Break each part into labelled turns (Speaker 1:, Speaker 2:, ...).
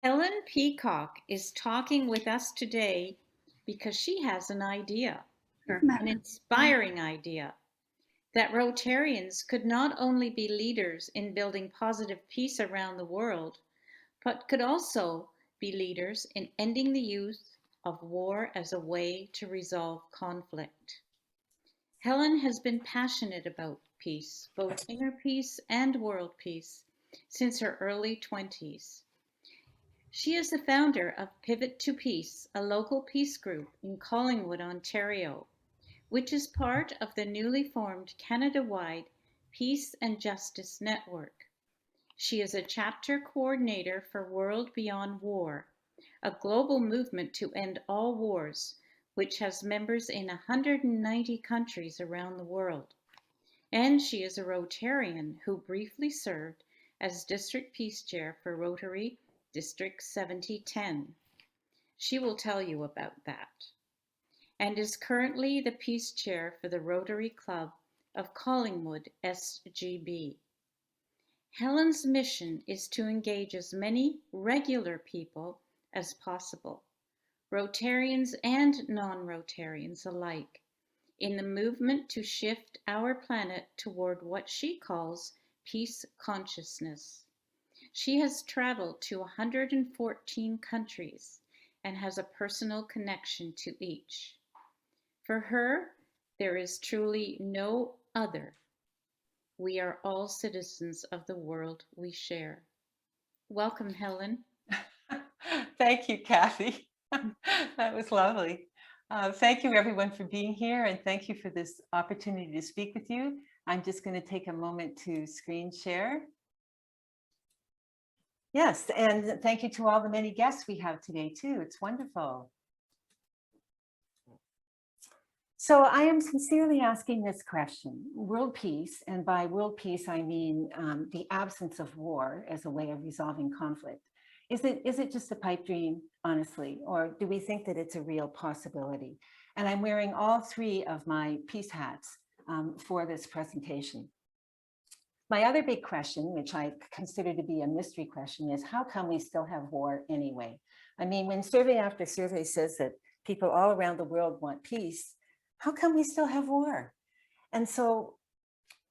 Speaker 1: Helen Peacock is talking with us today because she has an idea, an inspiring idea, that Rotarians could not only be leaders in building positive peace around the world, but could also be leaders in ending the use of war as a way to resolve conflict. Helen has been passionate about peace, both inner peace and world peace, since her early 20s. She is the founder of Pivot to Peace, a local peace group in Collingwood, Ontario, which is part of the newly formed Canada-wide Peace and Justice Network. She is a chapter coordinator for World Beyond War, a global movement to end all wars, which has members in 190 countries around the world. And she is a Rotarian who briefly served as District Peace Chair for Rotary District 7010. She will tell you about that. And is currently the Peace Chair for the Rotary Club of Collingwood SGB. Helen's mission is to engage as many regular people as possible, Rotarians and non-Rotarians alike, in the movement to shift our planet toward what she calls peace consciousness. She has traveled to 114 countries and has a personal connection to each. For her, there is truly no other. We are all citizens of the world we share. Welcome, Helen.
Speaker 2: Thank you, Kathy. That was lovely. Thank you, everyone, for being here, and thank you for this opportunity to speak with you. I'm just going to take a moment to screen share. Yes, and thank you to all the many guests we have today, too. It's wonderful. So I am sincerely asking this question: world peace, and by world peace, I mean the absence of war as a way of resolving conflict. Is it just a pipe dream, honestly, or do we think that it's a real possibility? And I'm wearing all three of my peace hats for this presentation. My other big question, which I consider to be a mystery question, is how come we still have war anyway? I mean, when survey after survey says that people all around the world want peace, how come we still have war? And so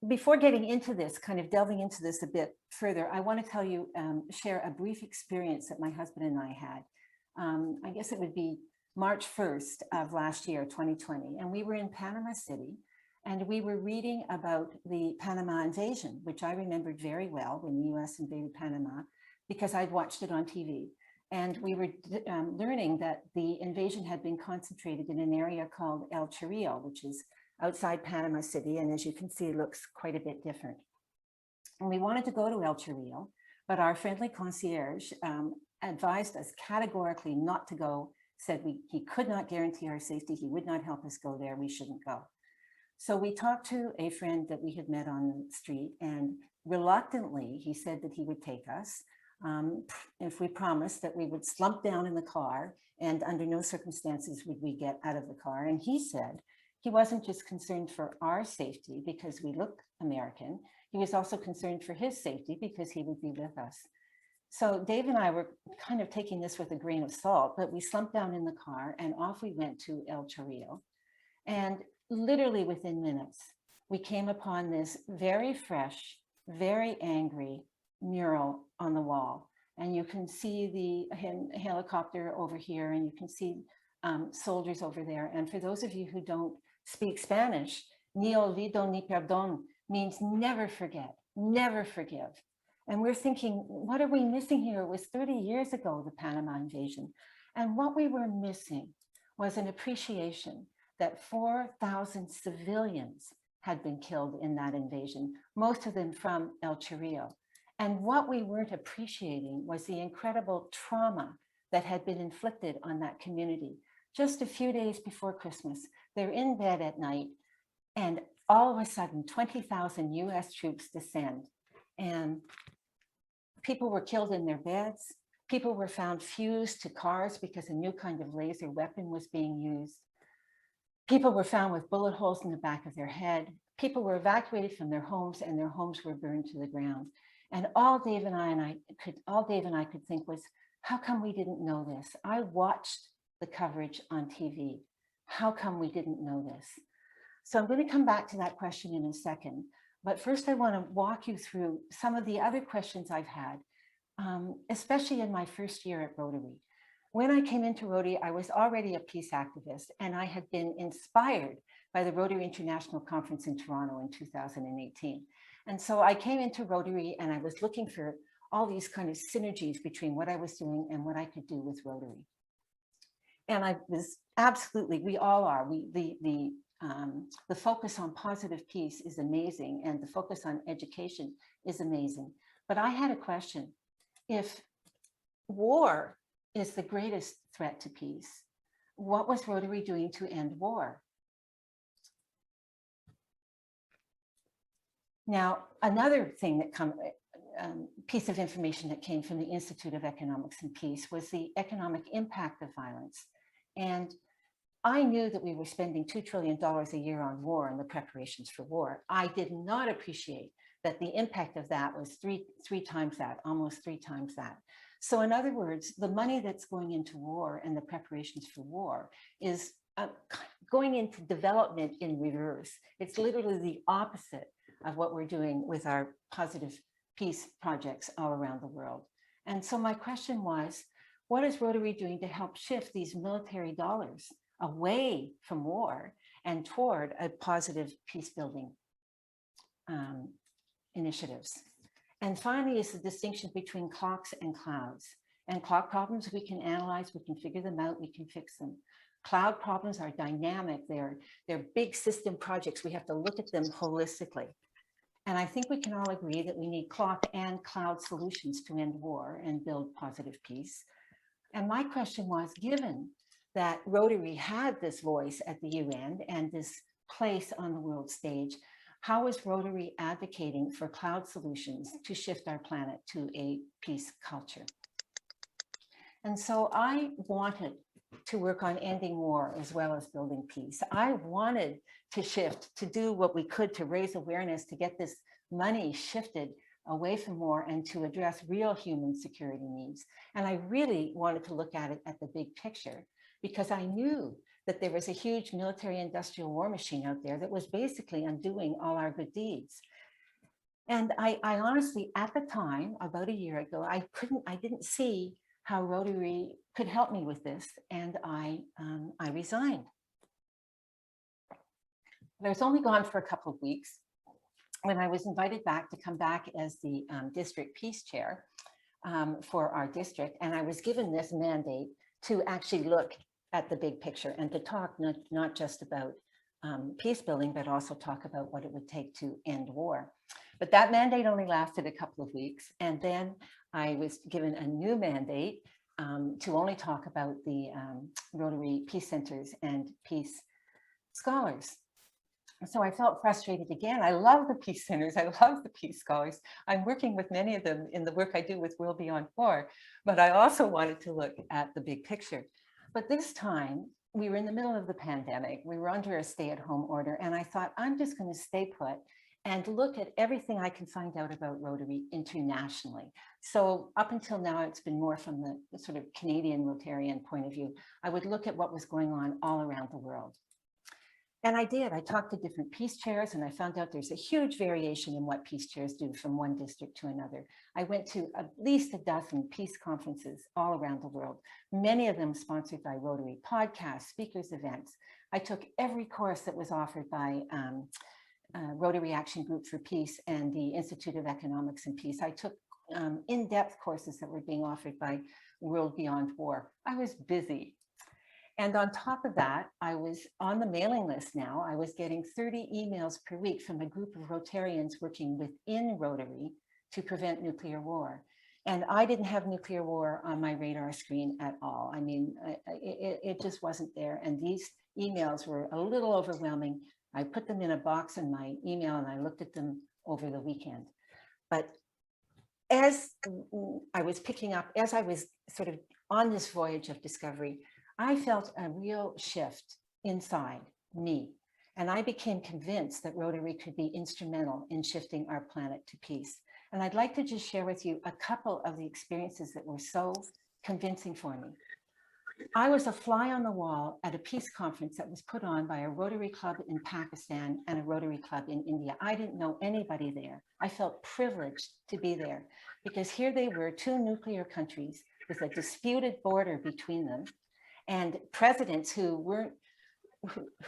Speaker 2: before getting into this, kind of delving into this a bit further, I want to tell you, share a brief experience that my husband and I had. I guess it would be March 1st of last year, 2020. And we were in Panama City, and we were reading about the Panama invasion, which I remembered very well when the US invaded Panama, because I'd watched it on TV. And we were learning that the invasion had been concentrated in an area called El Chorrillo, which is outside Panama City. And as you can see, it looks quite a bit different. And we wanted to go to El Chorrillo, but our friendly concierge advised us categorically not to go, said he could not guarantee our safety. He would not help us go there. We shouldn't go. So we talked to a friend that we had met on the street, and reluctantly, he said that he would take us if we promised that we would slump down in the car, and under no circumstances would we get out of the car. And he said he wasn't just concerned for our safety because we look American, he was also concerned for his safety because he would be with us. So Dave and I were kind of taking this with a grain of salt, but we slumped down in the car and off we went to El Chorrillo. And literally within minutes, we came upon this very fresh, very angry mural on the wall. And you can see the helicopter over here, and you can see soldiers over there. And for those of you who don't speak Spanish, ni olvido ni perdón means never forget, never forgive. And we're thinking, what are we missing here? It was 30 years ago, the Panama invasion. And what we were missing was an appreciation that 4,000 civilians had been killed in that invasion, most of them from El Chorrillo. And what we weren't appreciating was the incredible trauma that had been inflicted on that community. Just a few days before Christmas, they're in bed at night, and all of a sudden, 20,000 US troops descend. And people were killed in their beds. People were found fused to cars because a new kind of laser weapon was being used. People were found with bullet holes in the back of their head. People were evacuated from their homes, and their homes were burned to the ground. And all Dave and I could think was, How come we didn't know this? I watched the coverage on TV. How come we didn't know this? So I'm going to come back to that question in a second. But first, I want to walk you through some of the other questions I've had, especially in my first year at Rotary. When I came into Rotary, I was already a peace activist, and I had been inspired by the Rotary International Conference in Toronto in 2018. And so I came into Rotary and I was looking for all these kind of synergies between what I was doing and what I could do with Rotary. And I was absolutely, we all are, the focus on positive peace is amazing, and the focus on education is amazing. But I had a question. If war is the greatest threat to peace, what was Rotary doing to end war? Now, another thing that piece of information that came from the Institute of Economics and Peace was the economic impact of violence. And I knew that we were spending $2 trillion a year on war and the preparations for war. I did not appreciate that the impact of that was three times that, almost 3 times that. So in other words, the money that's going into war and the preparations for war is going into development in reverse. It's literally the opposite of what we're doing with our positive peace projects all around the world. And so my question was, what is Rotary doing to help shift these military dollars away from war and toward a positive peace building initiatives? And finally is the distinction between clocks and clouds. And clock problems we can analyze, we can figure them out, we can fix them. Cloud problems are dynamic, they're big system projects. We have to look at them holistically. And I think we can all agree that we need clock and cloud solutions to end war and build positive peace. And my question was, given that Rotary had this voice at the UN and this place on the world stage, how is Rotary advocating for cloud solutions to shift our planet to a peace culture? And so I wanted to work on ending war as well as building peace. I wanted to shift, to do what we could to raise awareness, to get this money shifted away from war and to address real human security needs. And I really wanted to look at it at the big picture, because I knew that there was a huge military industrial war machine out there that was basically undoing all our good deeds. And I honestly, at the time, about a year ago, I didn't see how Rotary could help me with this, and I resigned. I was only gone for a couple of weeks when I was invited back to come back as the district peace chair for our district, and I was given this mandate to actually look at the big picture and to talk not just about peace building, but also talk about what it would take to end war. But that mandate only lasted a couple of weeks. And then I was given a new mandate to only talk about the Rotary Peace Centers and Peace Scholars. So I felt frustrated again. I love the Peace Centers. I love the Peace Scholars. I'm working with many of them in the work I do with World Beyond War, but I also wanted to look at the big picture. But this time, we were in the middle of the pandemic. We were under a stay-at-home order, and I thought, I'm just going to stay put and look at everything I can find out about Rotary internationally. So up until now, it's been more from the sort of Canadian Rotarian point of view. I would look at what was going on all around the world. And I did. I talked to different peace chairs, and I found out there's a huge variation in what peace chairs do from one district to another. I went to at least a dozen peace conferences all around the world, many of them sponsored by Rotary, podcasts, speakers, events. I took every course that was offered by Rotary Action Group for Peace and the Institute of Economics and Peace. I took in-depth courses that were being offered by World Beyond War. I was busy. And on top of that, I was on the mailing list now. I was getting 30 emails per week from a group of Rotarians working within Rotary to prevent nuclear war. And I didn't have nuclear war on my radar screen at all. I mean, it just wasn't there. And these emails were a little overwhelming. I put them in a box in my email and I looked at them over the weekend. But as I was picking up, as I was sort of on this voyage of discovery, I felt a real shift inside me, and I became convinced that Rotary could be instrumental in shifting our planet to peace. And I'd like to just share with you a couple of the experiences that were so convincing for me. I was a fly on the wall at a peace conference that was put on by a Rotary Club in Pakistan and a Rotary Club in India. I didn't know anybody there. I felt privileged to be there because here they were, two nuclear countries with a disputed border between them, and presidents who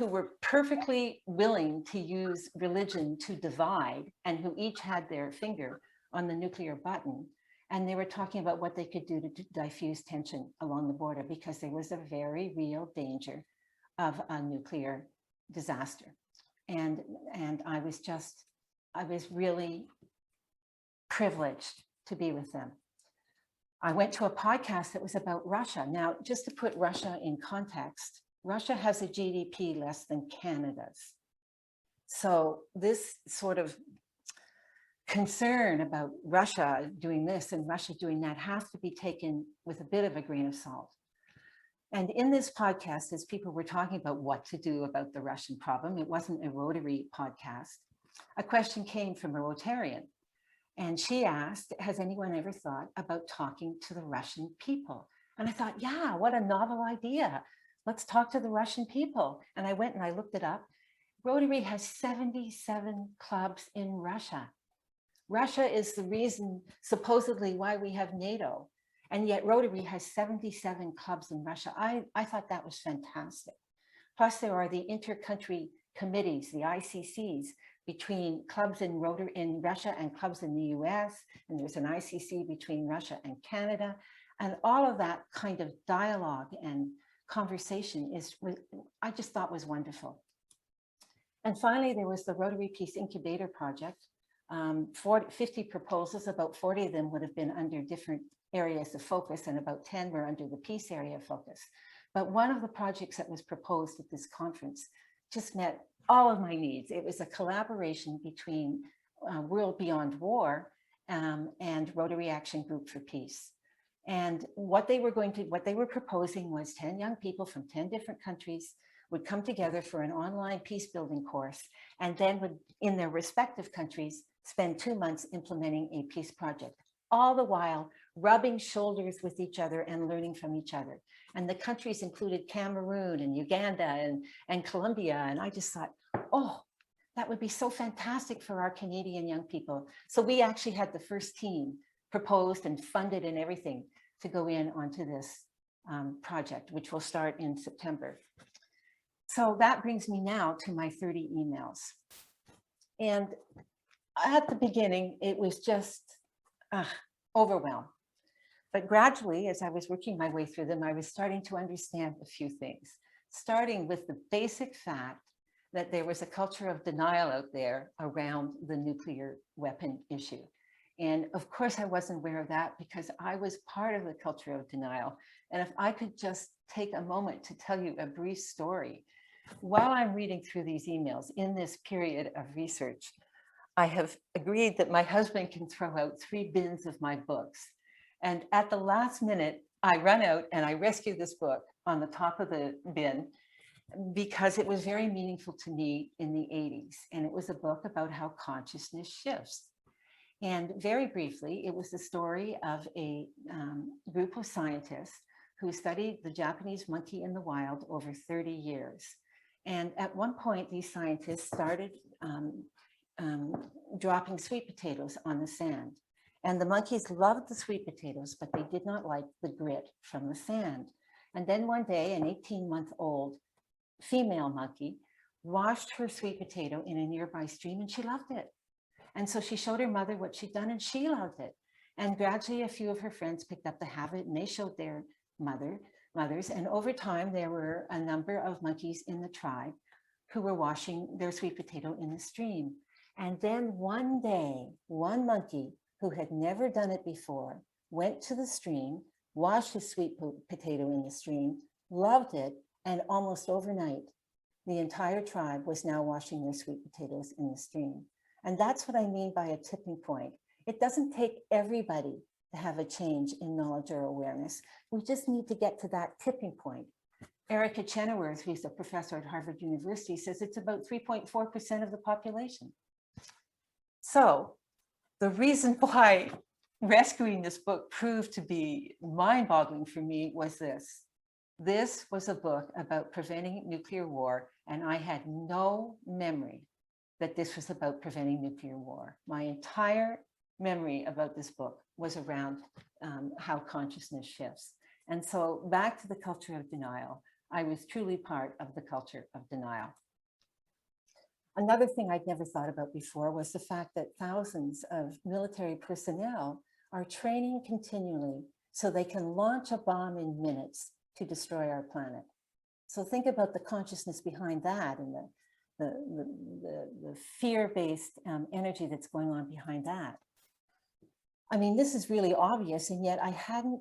Speaker 2: were perfectly willing to use religion to divide and who each had their finger on the nuclear button. And they were talking about what they could do to diffuse tension along the border because there was a very real danger of a nuclear disaster. And I was really privileged to be with them. I went to a podcast that was about Russia. Now, just to put Russia in context, Russia has a GDP less than Canada's. So this sort of concern about Russia doing this and Russia doing that has to be taken with a bit of a grain of salt. And in this podcast, as people were talking about what to do about the Russian problem, it wasn't a Rotary podcast, a question came from a Rotarian. And she asked, has anyone ever thought about talking to the Russian people? And I thought, yeah, what a novel idea. Let's talk to the Russian people. And I went and I looked it up. Rotary has 77 clubs in Russia. Russia is the reason, supposedly, why we have NATO. And yet Rotary has 77 clubs in Russia. I thought that was fantastic. Plus, there are the intercountry committees, the ICCs, between clubs in Russia and clubs in the US. And there's an ICC between Russia and Canada. And all of that kind of dialogue and conversation I just thought was wonderful. And finally, there was the Rotary Peace Incubator Project. 50 proposals, about 40 of them would have been under different areas of focus, and about 10 were under the peace area of focus. But one of the projects that was proposed at this conference just met all of my needs. It was a collaboration between World Beyond War and Rotary Action Group for Peace. And what they were proposing was 10 young people from 10 different countries would come together for an online peace building course, and then would, in their respective countries, spend 2 months implementing a peace project, all the while rubbing shoulders with each other and learning from each other. And the countries included Cameroon and Uganda and Colombia. And I just thought, oh, that would be so fantastic for our Canadian young people. So we actually had the first team proposed and funded and everything to go in onto this project, which will start in September. So that brings me now to my 30 emails. And at the beginning, it was just overwhelmed. But gradually, as I was working my way through them, I was starting to understand a few things, starting with the basic fact that there was a culture of denial out there around the nuclear weapon issue. And of course, I wasn't aware of that because I was part of the culture of denial. And if I could just take a moment to tell you a brief story. While I'm reading through these emails in this period of research, I have agreed that my husband can throw out 3 bins of my books. And at the last minute, I run out and I rescue this book on the top of the bin because it was very meaningful to me in the 80s. And it was a book about how consciousness shifts. And very briefly, it was the story of a group of scientists who studied the Japanese monkey in the wild over 30 years. And at one point, these scientists started dropping sweet potatoes on the sand. And the monkeys loved the sweet potatoes, but they did not like the grit from the sand. And then one day, an 18-month-old female monkey washed her sweet potato in a nearby stream, and she loved it. And so she showed her mother what she'd done, and she loved it. And gradually, a few of her friends picked up the habit, and they showed their mothers. And over time, there were a number of monkeys in the tribe who were washing their sweet potato in the stream. And then one day, one monkey who had never done it before went to the stream, washed his sweet potato in the stream, loved it, and almost overnight, the entire tribe was now washing their sweet potatoes in the stream. And that's what I mean by a tipping point. It doesn't take everybody to have a change in knowledge or awareness. We just need to get to that tipping point. Erica Chenoweth, who's a professor at Harvard University, says it's about 3.4% of the population. So the reason why rescuing this book proved to be mind-boggling for me was this. This was a book about preventing nuclear war, and I had no memory that this was about preventing nuclear war. My entire memory about this book was around how consciousness shifts. And so back to the culture of denial, I was truly part of the culture of denial. Another thing I'd never thought about before was the fact that thousands of military personnel are training continually so they can launch a bomb in minutes to destroy our planet. So think about the consciousness behind that and the fear-based energy that's going on behind that. I mean, this is really obvious, and yet I hadn't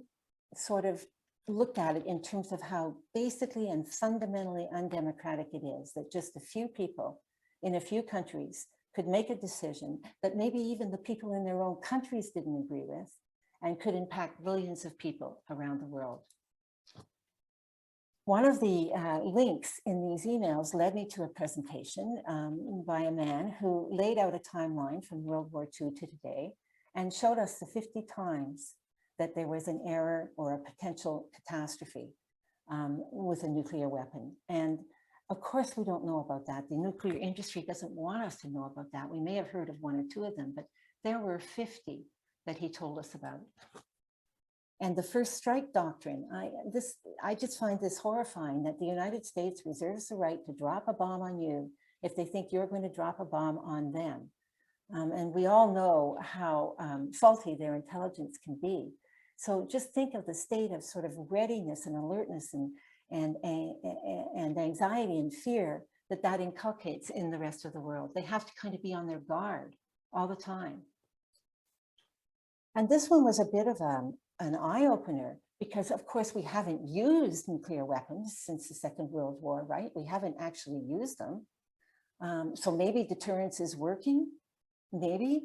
Speaker 2: sort of looked at it in terms of how basically and fundamentally undemocratic it is that just a few people in a few countries could make a decision that maybe even the people in their own countries didn't agree with and could impact billions of people around the world. One of the links in these emails led me to a presentation by a man who laid out a timeline from World War II to today and showed us the 50 times that there was an error or a potential catastrophe with a nuclear weapon. And of course, we don't know about that. The nuclear industry doesn't want us to know about that. We may have heard of one or two of them, but there were 50 that he told us about. And the first strike doctrine, I just find this horrifying that the United States reserves the right to drop a bomb on you if they think you're going to drop a bomb on them. And we all know how faulty their intelligence can be. So just think of the state of sort of readiness and alertness and anxiety and fear that inculcates in the rest of the world. They have to kind of be on their guard all the time. And this one was a bit of an eye-opener because, of course, we haven't used nuclear weapons since the Second World War, right? We haven't actually used them. So maybe deterrence is working, maybe,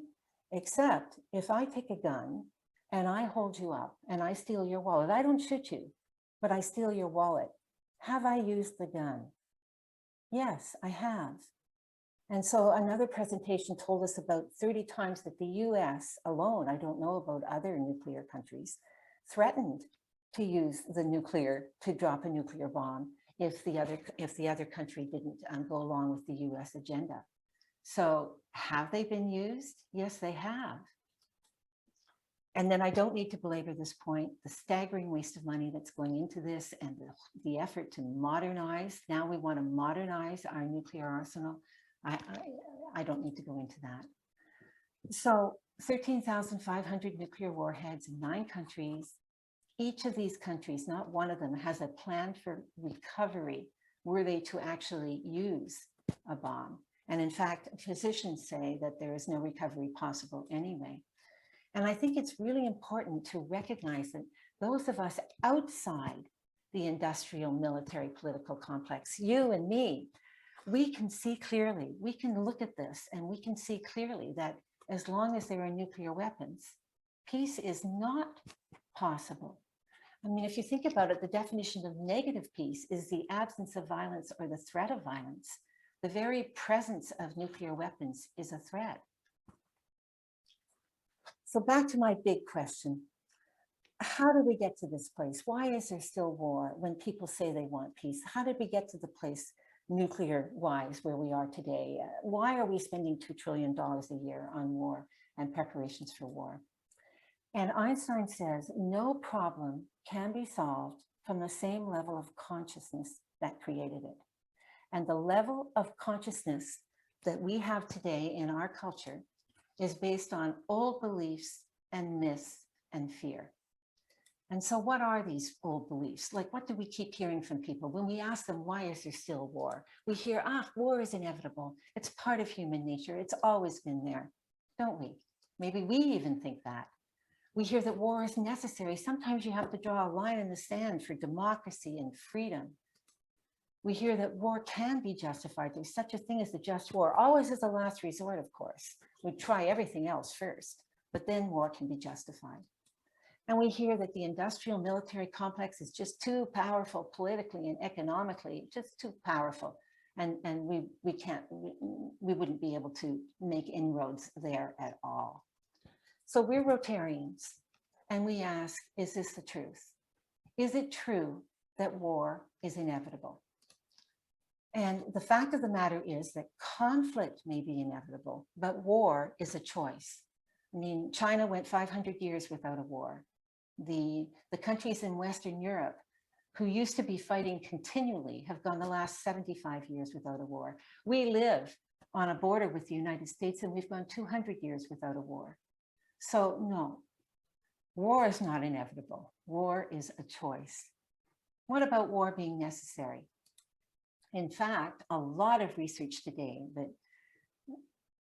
Speaker 2: except if I take a gun and I hold you up and I steal your wallet, I don't shoot you, but I steal your wallet. Have I used the gun? Yes, I have. And so another presentation told us about 30 times that the US alone, I don't know about other nuclear countries, threatened to use the nuclear, to drop a nuclear bomb if the other country didn't go along with the US agenda. So have they been used? Yes, they have. And then I don't need to belabor this point, the staggering waste of money that's going into this and the effort to modernize. Now we want to modernize our nuclear arsenal. I don't need to go into that. So 13,500 nuclear warheads in 9 countries. Each of these countries, not one of them, has a plan for recovery were they to actually use a bomb. And in fact, physicians say that there is no recovery possible anyway. And I think it's really important to recognize that those of us outside the industrial, military, political complex, you and me, we can see clearly, we can look at this and we can see clearly that as long as there are nuclear weapons, peace is not possible. I mean, if you think about it, the definition of negative peace is the absence of violence or the threat of violence. The very presence of nuclear weapons is a threat. So back to my big question. How did we get to this place? Why is there still war when people say they want peace? How did we get to the place nuclear-wise where we are today? Why are we spending $2 trillion a year on war and preparations for war? And Einstein says, no problem can be solved from the same level of consciousness that created it. And the level of consciousness that we have today in our culture is based on old beliefs and myths and fear. And so what are these old beliefs? Like, what do we keep hearing from people? When we ask them, why is there still war? We hear, war is inevitable. It's part of human nature. It's always been there, don't we? Maybe we even think that. We hear that war is necessary. Sometimes you have to draw a line in the sand for democracy and freedom. We hear that war can be justified. There's such a thing as the just war, always as a last resort, of course. We try everything else first, but then war can be justified. And we hear that the industrial military complex is just too powerful politically and economically, just too powerful. And we wouldn't be able to make inroads there at all. So we're Rotarians, and we ask, is this the truth? Is it true that war is inevitable? And the fact of the matter is that conflict may be inevitable, but war is a choice. I mean, China went 500 years without a war. The countries in Western Europe who used to be fighting continually have gone the last 75 years without a war. We live on a border with the United States, and we've gone 200 years without a war. So no, war is not inevitable. War is a choice. What about war being necessary? In fact, a lot of research today that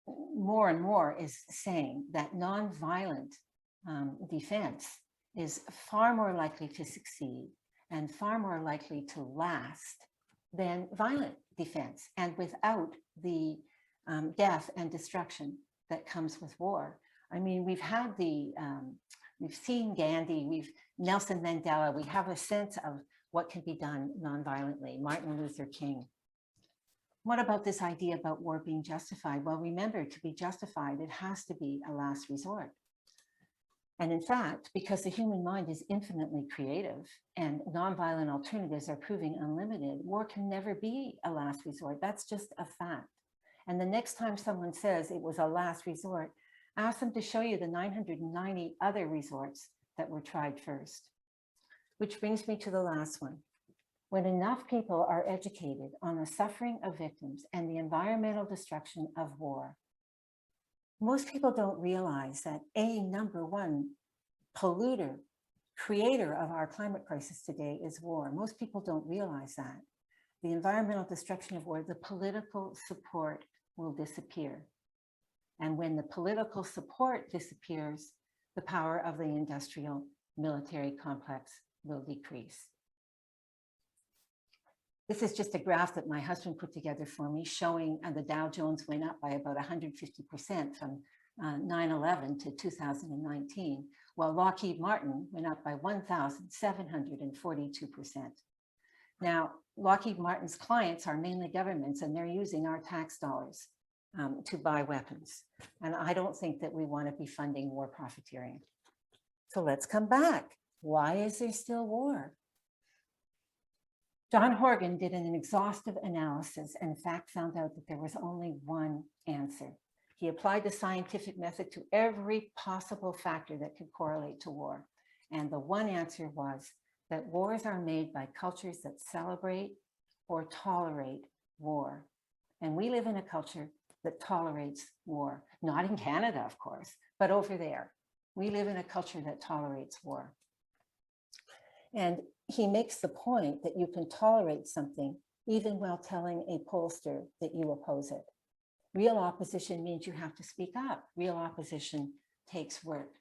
Speaker 2: more and more is saying that nonviolent defense is far more likely to succeed and far more likely to last than violent defense, and without the death and destruction that comes with war. I mean, we've seen Gandhi, we've Nelson Mandela, we have a sense of what can be done nonviolently, Martin Luther King. What about this idea about war being justified? Well, remember, to be justified, it has to be a last resort. And in fact, because the human mind is infinitely creative and nonviolent alternatives are proving unlimited, war can never be a last resort. That's just a fact. And the next time someone says it was a last resort, ask them to show you the 990 other resorts that were tried first. Which brings me to the last one. When enough people are educated on the suffering of victims and the environmental destruction of war, most people don't realize that number one polluter, creator of our climate crisis today is war. Most people don't realize that. The environmental destruction of war, the political support will disappear. And when the political support disappears, the power of the industrial military complex will decrease. This is just a graph that my husband put together for me showing the Dow Jones went up by about 150% from 9/11 to 2019, while Lockheed Martin went up by 1,742%. Now, Lockheed Martin's clients are mainly governments, and they're using our tax dollars to buy weapons. And I don't think that we want to be funding war profiteering. So let's come back. Why is there still war? John Horgan did an exhaustive analysis and in fact found out that there was only one answer. He applied the scientific method to every possible factor that could correlate to war. And the one answer was that wars are made by cultures that celebrate or tolerate war. And we live in a culture that tolerates war, not in Canada, of course, but over there. We live in a culture that tolerates war. And he makes the point that you can tolerate something even while telling a pollster that you oppose it. Real opposition means you have to speak up. Real opposition takes work.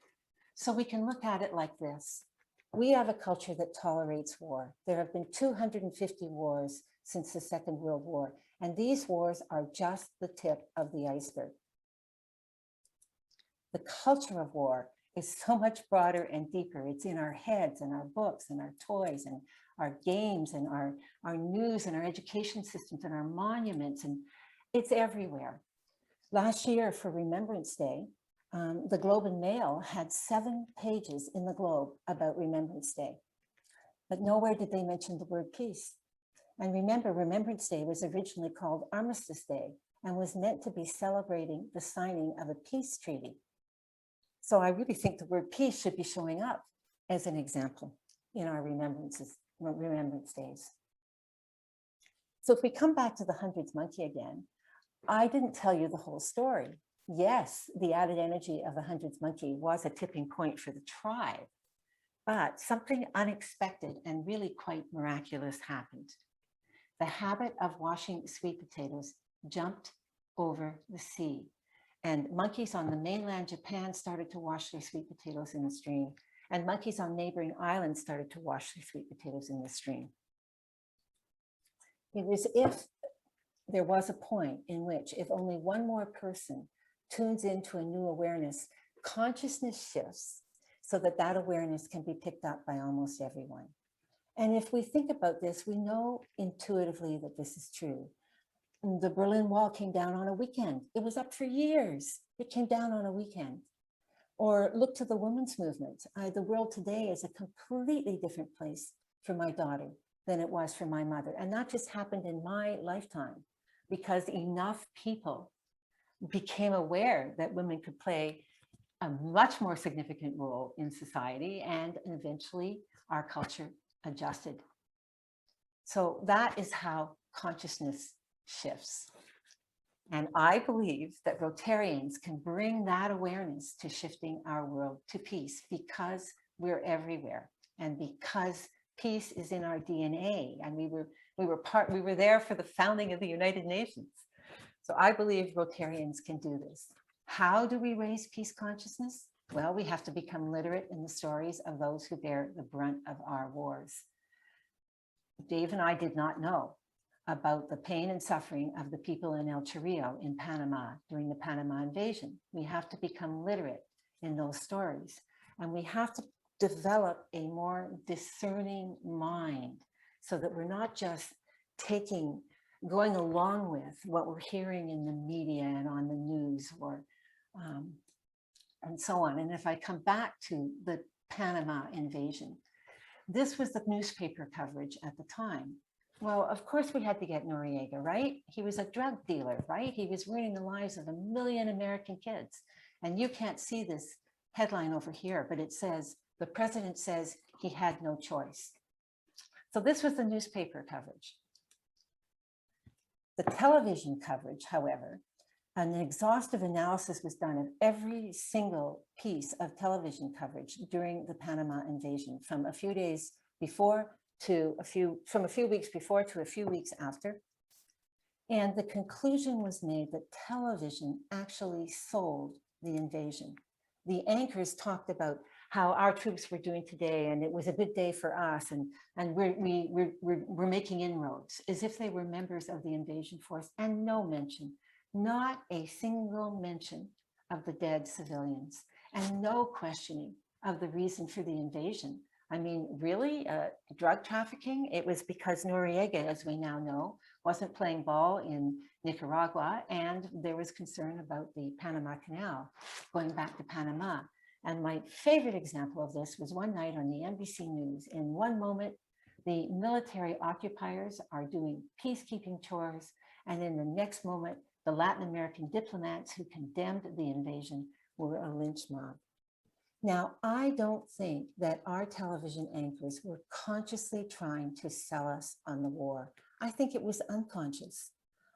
Speaker 2: So we can look at it like this. We have a culture that tolerates war. There have been 250 wars since the Second World War, and these wars are just the tip of the iceberg. The culture of war is so much broader and deeper. It's in our heads and our books and our toys and our games and our news and our education systems and our monuments, and it's everywhere. Last year for Remembrance Day, the Globe and Mail had 7 pages in the Globe about Remembrance Day, but nowhere did they mention the word peace. And remember, Remembrance Day was originally called Armistice Day and was meant to be celebrating the signing of a peace treaty. So I really think the word peace should be showing up as an example in our Remembrance Days. So if we come back to the hundreds monkey again, I didn't tell you the whole story. Yes, the added energy of the hundreds monkey was a tipping point for the tribe, but something unexpected and really quite miraculous happened. The habit of washing sweet potatoes jumped over the sea. And monkeys on the mainland Japan started to wash their sweet potatoes in the stream. And monkeys on neighboring islands started to wash their sweet potatoes in the stream. It was if there was a point in which if only one more person tunes into a new awareness, consciousness shifts so that that awareness can be picked up by almost everyone. And if we think about this, we know intuitively that this is true. The Berlin Wall came down on a weekend. It was up for years. It came down on a weekend. Or look to the women's movement. The world today is a completely different place for my daughter than it was for my mother. And that just happened in my lifetime because enough people became aware that women could play a much more significant role in society, and eventually our culture adjusted. So that is how consciousness shifts. And I believe that Rotarians can bring that awareness to shifting our world to peace because we're everywhere and because peace is in our DNA. And we were there for the founding of the United Nations. So I believe Rotarians can do this. How do we raise peace consciousness? Well, we have to become literate in the stories of those who bear the brunt of our wars. Dave and I did not know about the pain and suffering of the people in El Chorrillo in Panama during the Panama invasion. We have to become literate in those stories, and we have to develop a more discerning mind so that we're not just going along with what we're hearing in the media and on the news or and so on. And if I come back to the Panama invasion, this was the newspaper coverage at the time. Well, of course we had to get Noriega, right? He was a drug dealer, right? He was ruining the lives of 1 million American kids. And you can't see this headline over here, but it says, the president says he had no choice. So this was the newspaper coverage. The television coverage, however, an exhaustive analysis was done of every single piece of television coverage during the Panama invasion from a few days before from a few weeks before to a few weeks after. And the conclusion was made that television actually sold the invasion. The anchors talked about how our troops were doing today, and it was a good day for us, and we're making inroads, as if they were members of the invasion force, and no mention, not a single mention of the dead civilians, and no questioning of the reason for the invasion. I mean, really, drug trafficking? It was because Noriega, as we now know, wasn't playing ball in Nicaragua, and there was concern about the Panama Canal going back to Panama. And my favorite example of this was one night on the NBC News. In one moment, the military occupiers are doing peacekeeping chores, and in the next moment, the Latin American diplomats who condemned the invasion were a lynch mob. Now, I don't think that our television anchors were consciously trying to sell us on the war. I think it was unconscious.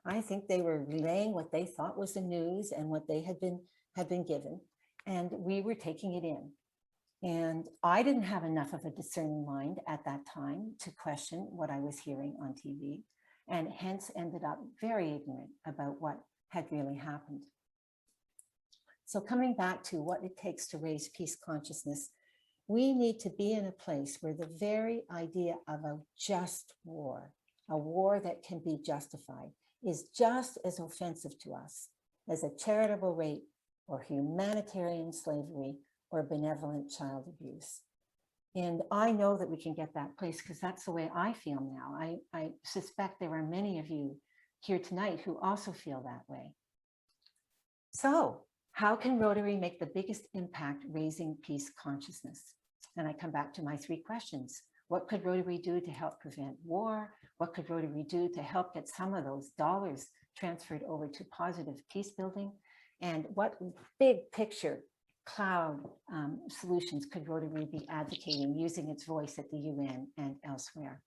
Speaker 2: I think they were relaying what they thought was the news and what they had been given, and we were taking it in. And I didn't have enough of a discerning mind at that time to question what I was hearing on TV, and hence ended up very ignorant about what had really happened. So coming back to what it takes to raise peace consciousness, we need to be in a place where the very idea of a just war, a war that can be justified, is just as offensive to us as a charitable rape or humanitarian slavery or benevolent child abuse. And I know that we can get that place because that's the way I feel now. I suspect there are many of you here tonight who also feel that way. So how can Rotary make the biggest impact raising peace consciousness? And I come back to my 3 questions. What could Rotary do to help prevent war? What could Rotary do to help get some of those dollars transferred over to positive peace building? And what big picture cloud solutions could Rotary be advocating using its voice at the UN and elsewhere?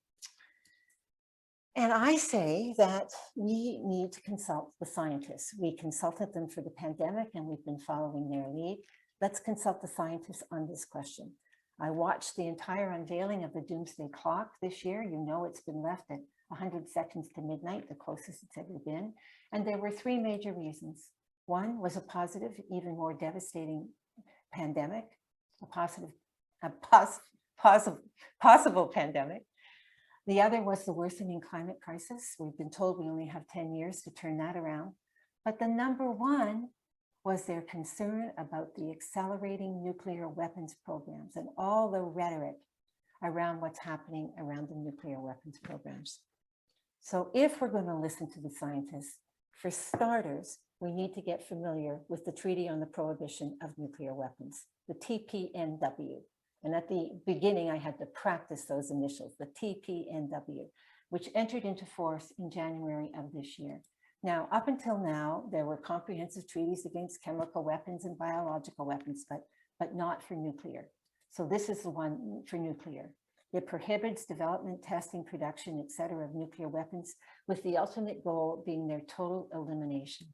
Speaker 2: And I say that we need to consult the scientists. We consulted them for the pandemic and we've been following their lead. Let's consult the scientists on this question. I watched the entire unveiling of the Doomsday Clock this year. You know, it's been left at 100 seconds to midnight, the closest it's ever been. And there were 3 major reasons. One was a positive, even more devastating pandemic, a possible pandemic. The other was the worsening climate crisis. We've been told we only have 10 years to turn that around. But the number one was their concern about the accelerating nuclear weapons programs and all the rhetoric around what's happening around the nuclear weapons programs. So if we're going to listen to the scientists, for starters, we need to get familiar with the Treaty on the Prohibition of Nuclear Weapons, the TPNW. And at the beginning, I had to practice those initials, the TPNW, which entered into force in January of this year. Now, up until now, there were comprehensive treaties against chemical weapons and biological weapons, but not for nuclear. So this is the one for nuclear. It prohibits development, testing, production, et cetera, of nuclear weapons, with the ultimate goal being their total elimination.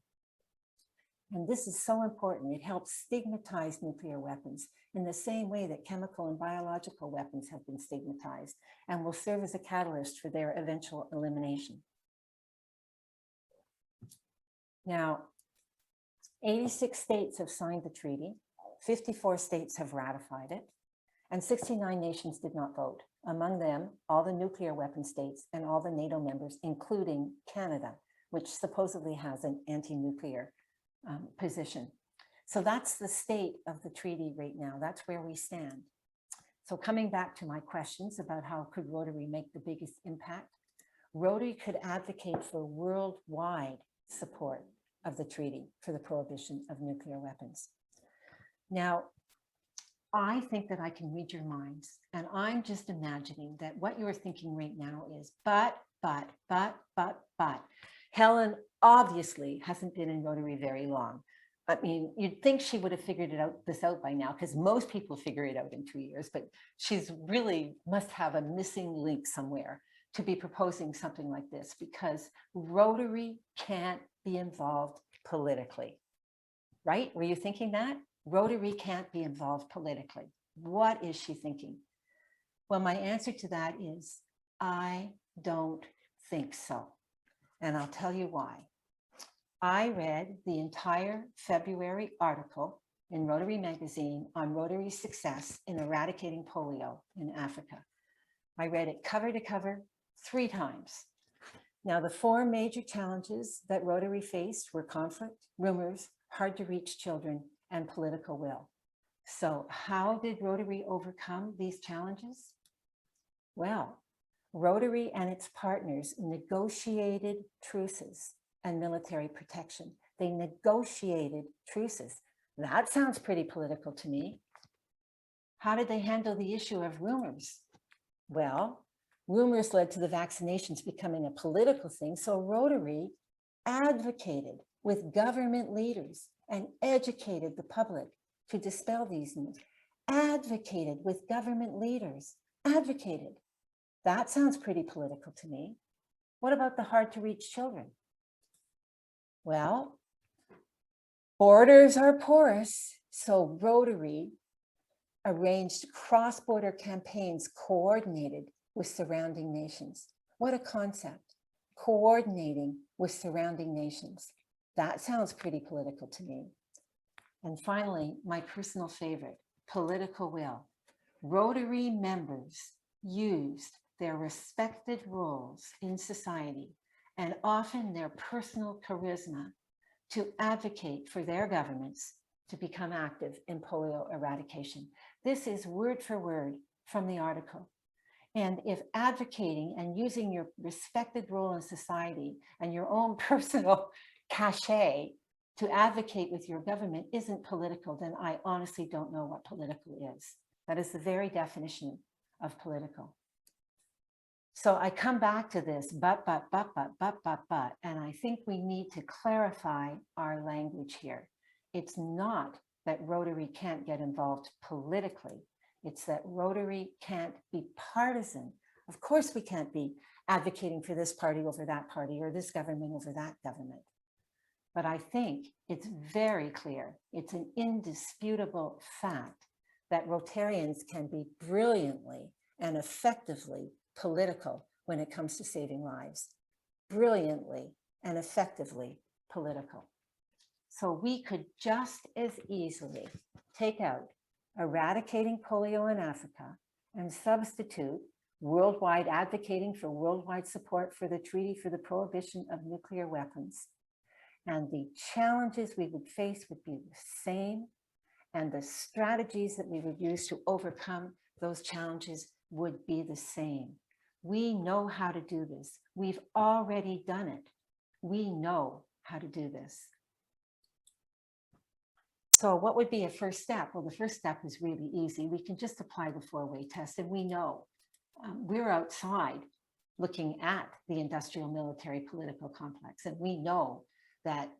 Speaker 2: And this is so important. It helps stigmatize nuclear weapons in the same way that chemical and biological weapons have been stigmatized, and will serve as a catalyst for their eventual elimination. Now, 86 states have signed the treaty, 54 states have ratified it, and 69 nations did not vote. Among them, all the nuclear weapon states and all the NATO members, including Canada, which supposedly has an anti-nuclear position. So that's the state of the treaty right now. That's where we stand. So coming back to my questions about how could Rotary make the biggest impact, Rotary could advocate for worldwide support of the treaty for the prohibition of nuclear weapons. Now, I think that I can read your minds, and I'm just imagining that what you're thinking right now is, but. Helen obviously hasn't been in Rotary very long. I mean, you'd think she would have figured this out by now, because most people figure it out in 2 years, but she's really must have a missing link somewhere to be proposing something like this, because Rotary can't be involved politically, right? Were you thinking that? Rotary can't be involved politically. What is she thinking? Well, my answer to that is, I don't think so. And I'll tell you why. I read the entire February article in Rotary magazine on Rotary's success in eradicating polio in Africa. I read it cover to cover 3 times. Now, the 4 major challenges that Rotary faced were conflict, rumors, hard to reach children, and political will. So how did Rotary overcome these challenges? Well, Rotary and its partners negotiated truces and military protection. They negotiated truces. That sounds pretty political to me. How did they handle the issue of rumors? Well, rumors led to the vaccinations becoming a political thing, so Rotary advocated with government leaders and educated the public to dispel these news. Advocated with government leaders, advocated. That sounds pretty political to me. What about the hard to reach children? Well, borders are porous, so Rotary arranged cross-border campaigns coordinated with surrounding nations. What a concept, coordinating with surrounding nations. That sounds pretty political to me. And finally, my personal favorite, political will. Rotary members used their respected roles in society and often their personal charisma to advocate for their governments to become active in polio eradication. This is word for word from the article. And if advocating and using your respected role in society and your own personal cachet to advocate with your government isn't political, then I honestly don't know what political is. That is the very definition of political. So I come back to this, but, and I think we need to clarify our language here. It's not that Rotary can't get involved politically. It's that Rotary can't be partisan. Of course, we can't be advocating for this party over that party or this government over that government. But I think it's very clear, it's an indisputable fact that Rotarians can be brilliantly and effectively political when it comes to saving lives. Brilliantly and effectively political. So we could just as easily take out eradicating polio in Africa and substitute worldwide advocating for worldwide support for the Treaty for the Prohibition of Nuclear Weapons. And the challenges we would face would be the same, and the strategies that we would use to overcome those challenges would be the same. We know how to do this. We've already done it. We know how to do this. So what would be a first step? Well, the first step is really easy. We can just apply the four-way test, and we know we're outside looking at the industrial, military, political complex, and we know that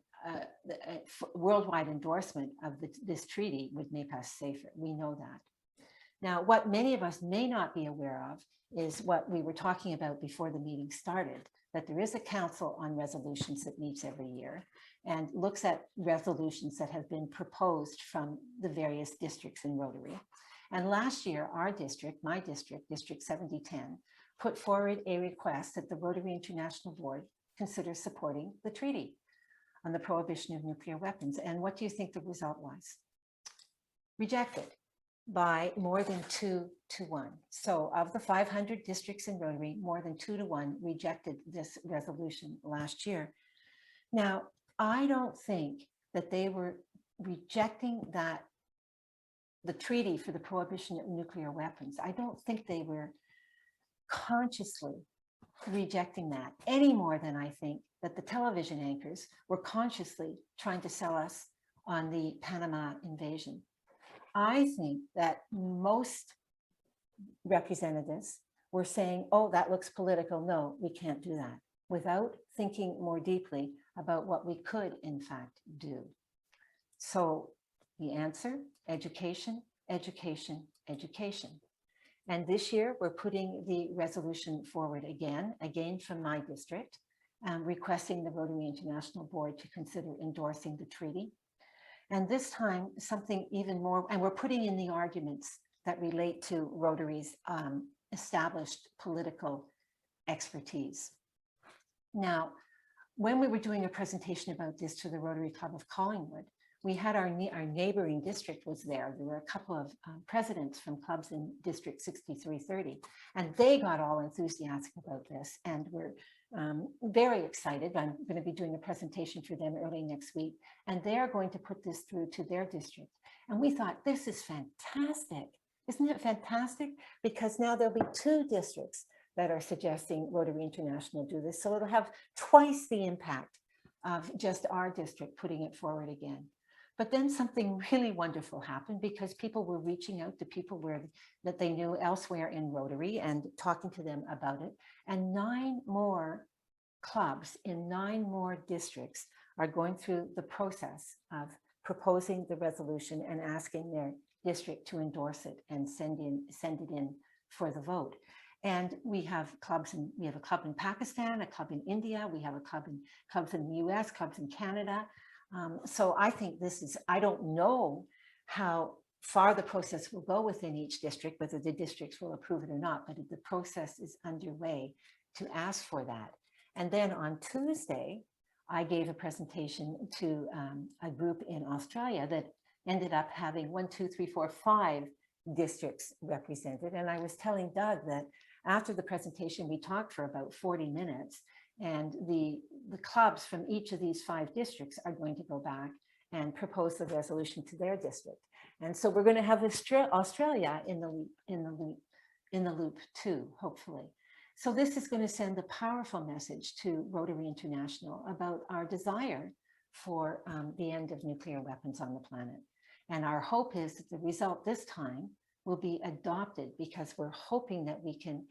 Speaker 2: worldwide endorsement of this treaty would make us safer. We know that. Now, what many of us may not be aware of is what we were talking about before the meeting started, that there is a council on resolutions that meets every year and looks at resolutions that have been proposed from the various districts in Rotary. And last year, our district, my district, District 7010, put forward a request that the Rotary International Board consider supporting the treaty on the prohibition of nuclear weapons. And what do you think the result was? Rejected by more than 2 to 1. So of the 500 districts in Rotary, more than 2 to 1 rejected this resolution last year. Now, I don't think that they were rejecting the treaty for the prohibition of nuclear weapons. I don't think they were consciously rejecting that any more than I think that the television anchors were consciously trying to sell us on the Panama invasion. I think that most representatives were saying, oh, that looks political. No, we can't do that, without thinking more deeply about what we could in fact do. So the answer, education, education, education. And this year we're putting the resolution forward again from my district, requesting the Rotary International Board to consider endorsing the treaty. And this time something even more, and we're putting in the arguments that relate to Rotary's established political expertise. Now, when we were doing a presentation about this to the Rotary Club of Collingwood, we had our neighboring district was there. There were a couple of presidents from clubs in District 6330, and they got all enthusiastic about this and were very excited. I'm going to be doing a presentation for them early next week, and they're going to put this through to their district. And we thought, this is fantastic. Isn't it fantastic? Because now there'll be 2 districts that are suggesting Rotary International do this. So it'll have twice the impact of just our district putting it forward again. But then something really wonderful happened, because people were reaching out to people that they knew elsewhere in Rotary and talking to them about it. And 9 more clubs in 9 more districts are going through the process of proposing the resolution and asking their district to endorse it and send it in for the vote. And we have clubs we have a club in Pakistan, a club in India, we have clubs in the US, clubs in Canada. So I think this is, I don't know how far the process will go within each district, whether the districts will approve it or not, but the process is underway to ask for that. And then on Tuesday, I gave a presentation to a group in Australia that ended up having 5 districts represented. And I was telling Doug that after the presentation, we talked for about 40 minutes. And the clubs from each of these 5 districts are going to go back and propose the resolution to their district. And so we're going to have Australia in the loop too, hopefully. So this is going to send a powerful message to Rotary International about our desire for the end of nuclear weapons on the planet. And our hope is that the result this time will be adopted, because we're hoping that we can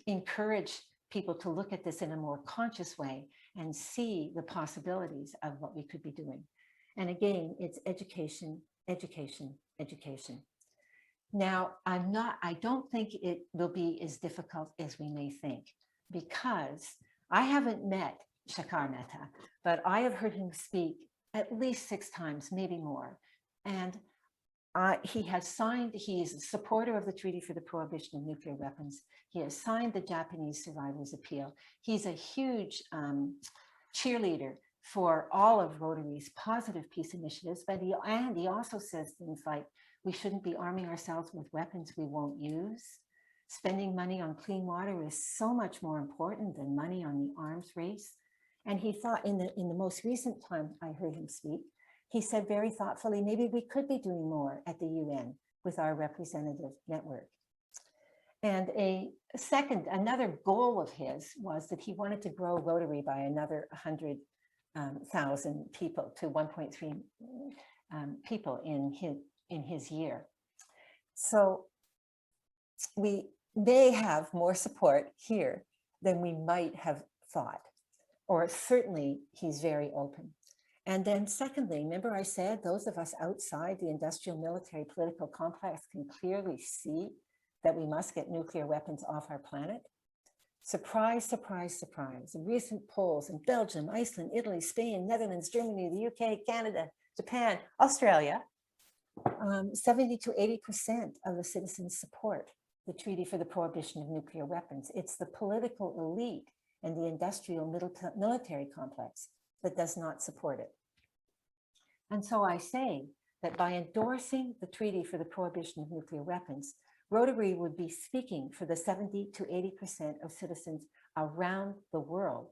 Speaker 2: encourage people to look at this in a more conscious way and see the possibilities of what we could be doing. And again, it's education, education, education. Now, I don't think it will be as difficult as we may think, because I haven't met Shekhar Mehta, but I have heard him speak at least 6 times, maybe more. And he has signed, he is a supporter of the Treaty for the Prohibition of Nuclear Weapons. He has signed the Japanese Survivors' Appeal. He's a huge cheerleader for all of Rotary's positive peace initiatives, but he also says things like, we shouldn't be arming ourselves with weapons we won't use. Spending money on clean water is so much more important than money on the arms race. And he thought in the most recent time I heard him speak, he said very thoughtfully, maybe we could be doing more at the UN with our representative network. And another goal of his was that he wanted to grow Rotary by another 100,000 people to 1.3 people in his year. So we may have more support here than we might have thought, or certainly he's very open. And then secondly, remember I said those of us outside the industrial, military, political complex can clearly see that we must get nuclear weapons off our planet. Surprise, surprise, surprise. Recent polls in Belgium, Iceland, Italy, Spain, Netherlands, Germany, the UK, Canada, Japan, Australia, 70 to 80% of the citizens support the Treaty for the Prohibition of Nuclear Weapons. It's the political elite and the industrial military complex that does not support it. And so I say that by endorsing the Treaty for the Prohibition of Nuclear Weapons, Rotary would be speaking for the 70 to 80% of citizens around the world.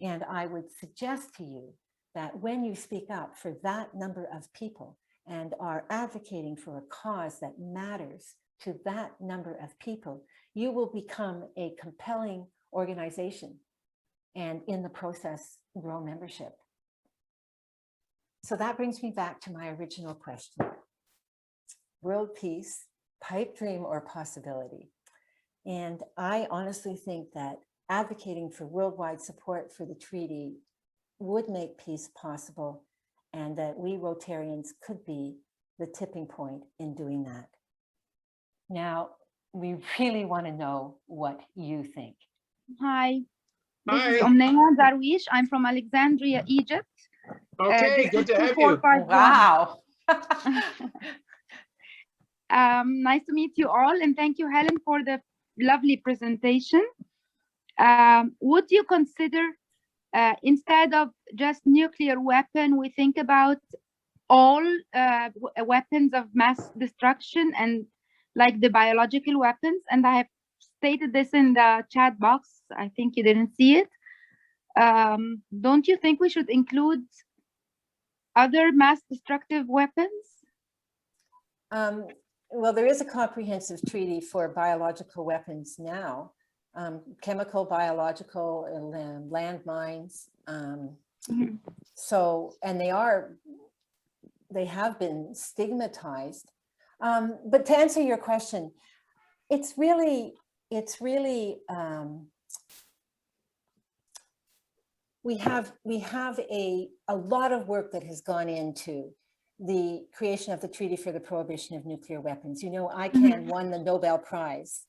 Speaker 2: And I would suggest to you that when you speak up for that number of people and are advocating for a cause that matters to that number of people, you will become a compelling organization and in the process grow membership. So that brings me back to my original question. World peace, pipe dream or possibility? And I honestly think that advocating for worldwide support for the treaty would make peace possible, and that we Rotarians could be the tipping point in doing that. Now, we really want to know what you think.
Speaker 3: Hi, this is Omneya Darwish. I'm from Alexandria, Egypt.
Speaker 4: Okay, good to have you.
Speaker 2: Wow.
Speaker 3: Nice to meet you all, and thank you, Helen, for the lovely presentation. Would you consider, instead of just nuclear weapon, we think about all weapons of mass destruction and like the biological weapons? And I have stated this in the chat box. I think you didn't see it. Don't you think we should include other mass destructive weapons?
Speaker 2: Well, there is a comprehensive treaty for biological weapons now, chemical, biological, and landmines. So, and they have been stigmatized. But to answer your question, it's really we have a lot of work that has gone into the creation of the Treaty for the Prohibition of Nuclear Weapons. You know, ICANN won the Nobel Prize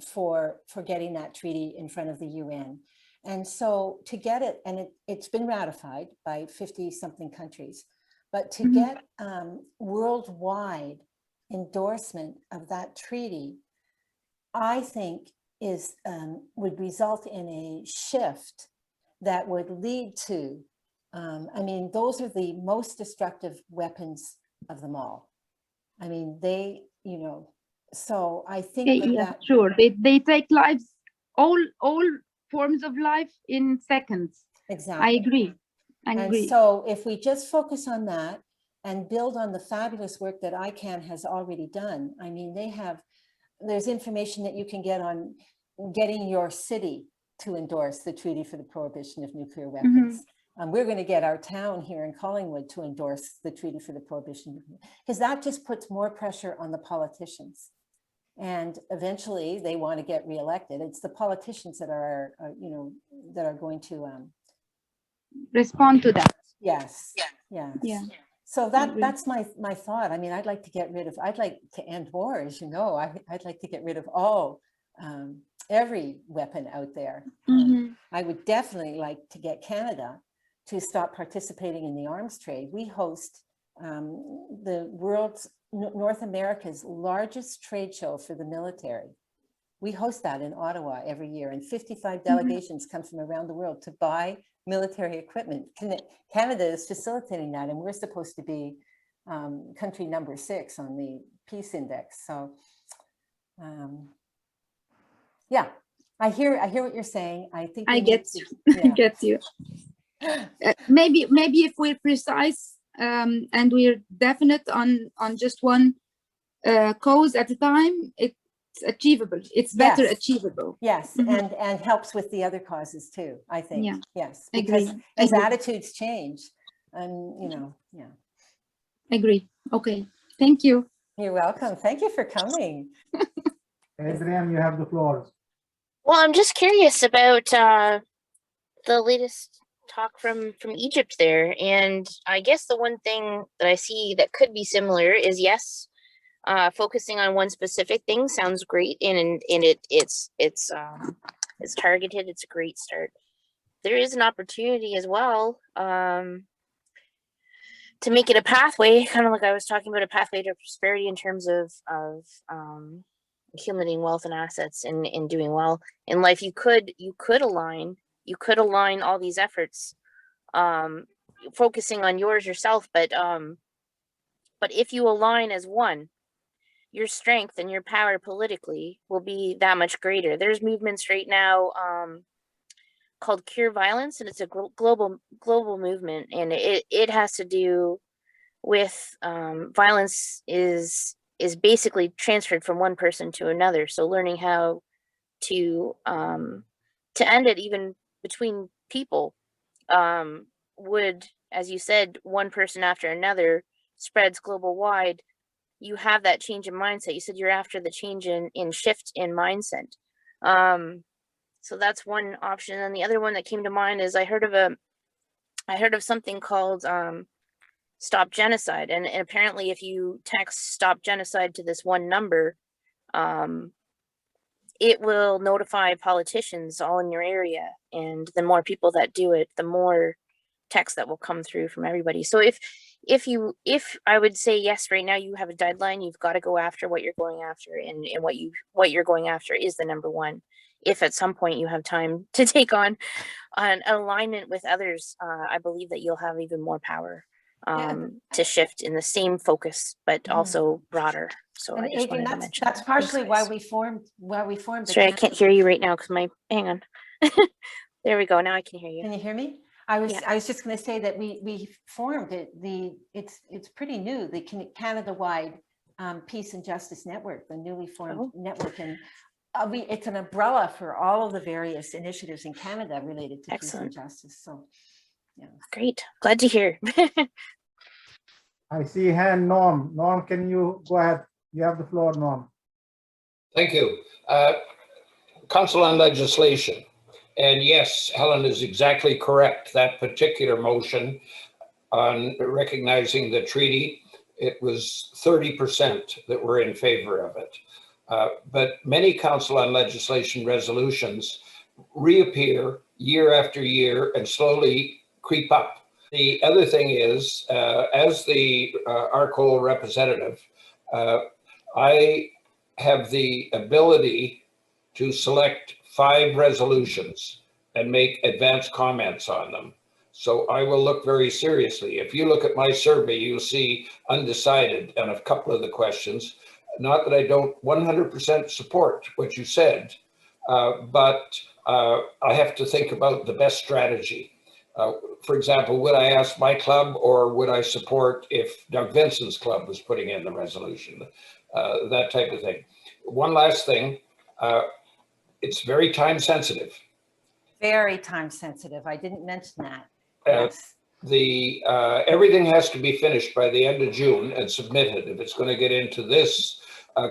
Speaker 2: for getting that treaty in front of the UN. And so to get it, and it's been ratified by 50-something countries, but to get worldwide endorsement of that treaty, I think would result in a shift that would lead to, I mean, those are the most destructive weapons of them all. I mean, they, you know, so I think
Speaker 3: sure. They take lives, all forms of life in seconds.
Speaker 2: Exactly.
Speaker 3: I agree.
Speaker 2: And so if we just focus on that and build on the fabulous work that ICANN has already done, I mean, there's information that you can get on getting your city to endorse the Treaty for the Prohibition of Nuclear Weapons. We're going to get our town here in Collingwood to endorse the Treaty for the Prohibition, because that just puts more pressure on the politicians. And eventually they want to get reelected. It's the politicians that are you know, that are going to
Speaker 3: respond to that.
Speaker 2: Yes. Yes. Yeah. So that's my thought. I mean, I'd like to end war, as you know. I'd like to get rid of every weapon out there. I would definitely like to get Canada to stop participating in the arms trade. We host North America's largest trade show for the military. We host that in Ottawa every year, and 55 delegations come from around the world to buy military equipment. Canada is facilitating that, and we're supposed to be country number 6 on the Peace Index. So yeah, I hear what you're saying. I think
Speaker 3: I get you. Maybe if we're precise and we're definite on just one cause at a time, it's achievable. It's better achievable.
Speaker 2: Yes, and helps with the other causes too, I think.
Speaker 3: Yeah.
Speaker 2: Yes, because as attitudes change, and you know,
Speaker 5: Agree. Okay. Thank you.
Speaker 2: You're welcome. Thank you for coming.
Speaker 4: Adrian, you have the floor.
Speaker 6: Well, I'm just curious about the latest talk from Egypt there, and I guess the one thing that I see that could be similar is yes, focusing on one specific thing sounds great, and it's targeted. It's a great start. There is an opportunity as well to make it a pathway, kind of like I was talking about, a pathway to prosperity in terms of accumulating wealth and assets and doing well in life. You could align all these efforts, focusing on yours yourself, but if you align as one, your strength and your power politically will be that much greater. There's movements right now called Cure Violence, and it's a global movement, and it has to do with violence is basically transferred from one person to another. So learning how to end it even between people would, as you said, one person after another spreads global wide. You have that change in mindset. You said you're after the change in shift in mindset. So that's one option. And the other one that came to mind is I heard of something called Stop Genocide. And apparently if you text Stop Genocide to this one number, it will notify politicians all in your area. And the more people that do it, the more text that will come through from everybody. So if I would say yes, right now you have a deadline, you've got to go after what you're going after, and what you're going after is the number one. If at some point you have time to take on an alignment with others, I believe that you'll have even more power to shift in the same focus, but also broader. So
Speaker 2: And
Speaker 6: I just
Speaker 2: Adrian,
Speaker 6: wanted to mention
Speaker 2: that's
Speaker 6: that.
Speaker 2: partially
Speaker 6: Thanks,
Speaker 2: why
Speaker 6: guys.
Speaker 2: we formed.
Speaker 6: Sorry, I can't hear you right now because hang on. There we go. Now I can hear you.
Speaker 2: Can you hear me? I was
Speaker 6: Yeah.
Speaker 2: I was just going to say that we formed it. It's pretty new. The Canada-wide Peace and Justice Network, the newly formed network, and it's an umbrella for all of the various initiatives in Canada related to peace and justice. So, yeah,
Speaker 6: Great. Glad to hear.
Speaker 4: I see hand, Norm. Norm, can you go ahead? You have the floor, Norm.
Speaker 7: Thank you. Council on Legislation. And yes, Helen is exactly correct. That particular motion on recognizing the treaty, it was 30% that were in favor of it. But many Council on Legislation resolutions reappear year after year and slowly creep up. The other thing is, as the ARCOL representative, I have the ability to select 5 resolutions and make advance comments on them. So I will look very seriously. If you look at my survey, you'll see undecided on a couple of the questions. Not that I don't 100% support what you said, but I have to think about the best strategy. For example, would I ask my club, or would I support if Doug Vinson's club was putting in the resolution? That type of thing. One last thing, it's very time sensitive.
Speaker 2: very time sensitive. I didn't mention that.
Speaker 7: Yes. Everything has to be finished by the end of June and submitted if it's going to get into this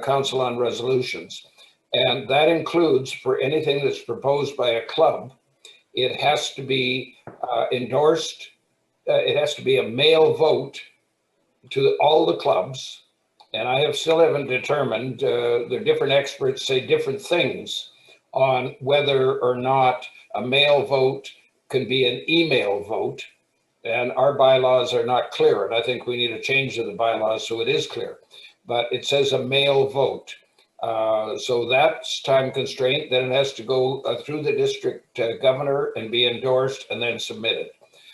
Speaker 7: Council on Resolutions. And that includes, for anything that's proposed by a club, it has to be endorsed. It has to be a mail vote to all the clubs. And I still haven't determined, the different experts say different things on whether or not a mail vote can be an email vote. And our bylaws are not clear. And I think we need a change to the bylaws so it is clear. But it says a mail vote. So that's time constraint. Then it has to go through the district governor and be endorsed and then submitted.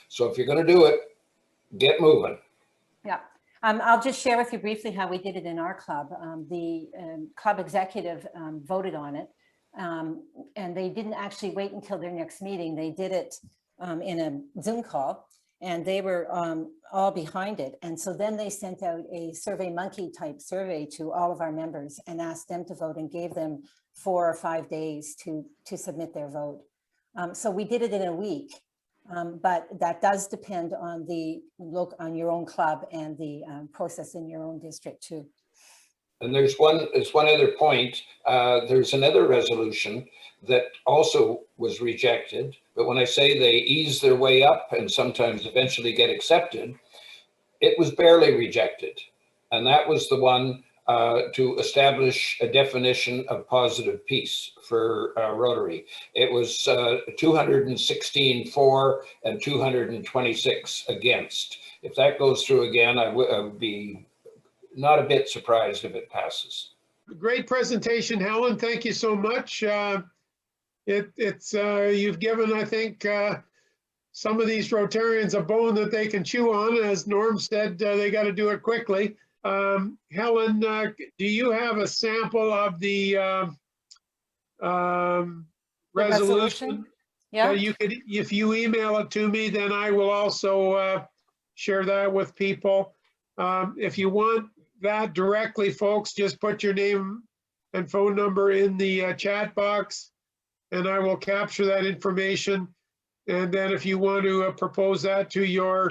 Speaker 7: So if you're going to do it, get moving.
Speaker 2: Yeah. I'll just share with you briefly how we did it in our club. The club executive voted on it, and they didn't actually wait until their next meeting. They did it in a Zoom call, and they were all behind it. And so then they sent out a SurveyMonkey type survey to all of our members and asked them to vote, and gave them 4 or 5 days to submit their vote. So we did it in a week. But that does depend on on your own club and the process in your own district too.
Speaker 7: And there's one other point. There's another resolution that also was rejected. But when I say they ease their way up and sometimes eventually get accepted, it was barely rejected. And that was the one to establish a definition of positive peace for Rotary. It was 216 for and 226 against. If that goes through again, I would be not a bit surprised if it passes.
Speaker 8: Great presentation, Helen. Thank you so much. You've given, I think, some of these Rotarians a bone that they can chew on. As Norm said, they got to do it quickly. Helen, do you have a sample of the resolution?
Speaker 2: Yeah.
Speaker 8: You could, if you email it to me, then I will also share that with people. If you want that directly, folks, just put your name and phone number in the chat box, and I will capture that information. And then if you want to propose that to your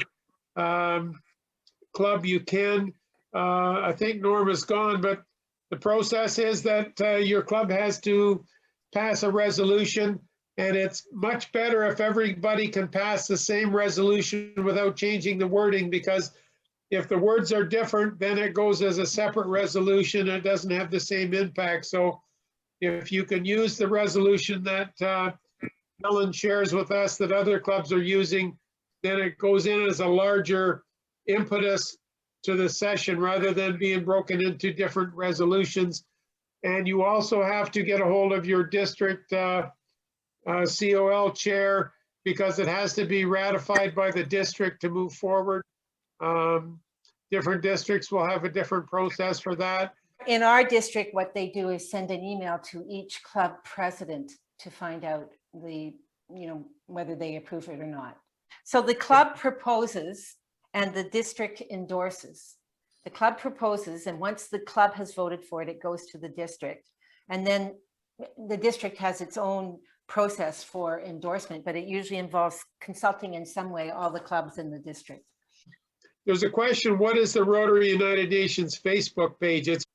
Speaker 8: club, you can. I think Norm is gone, but the process is that your club has to pass a resolution, and it's much better if everybody can pass the same resolution without changing the wording, because if the words are different, then it goes as a separate resolution. It doesn't have the same impact. So if you can use the resolution that Helen shares with us that other clubs are using, then it goes in as a larger impetus to the session rather than being broken into different resolutions. And you also have to get a hold of your district COL chair, because it has to be ratified by the district to move forward. Different districts will have a different process for that.
Speaker 2: In our district, what they do is send an email to each club president to find out whether they approve it or not. So the club proposes and the district endorses. The club proposes, and once the club has voted for it, it goes to the district. And then the district has its own process for endorsement, but it usually involves consulting in some way all the clubs in the district.
Speaker 8: There's a question, what is the Rotary United Nations Facebook page? It's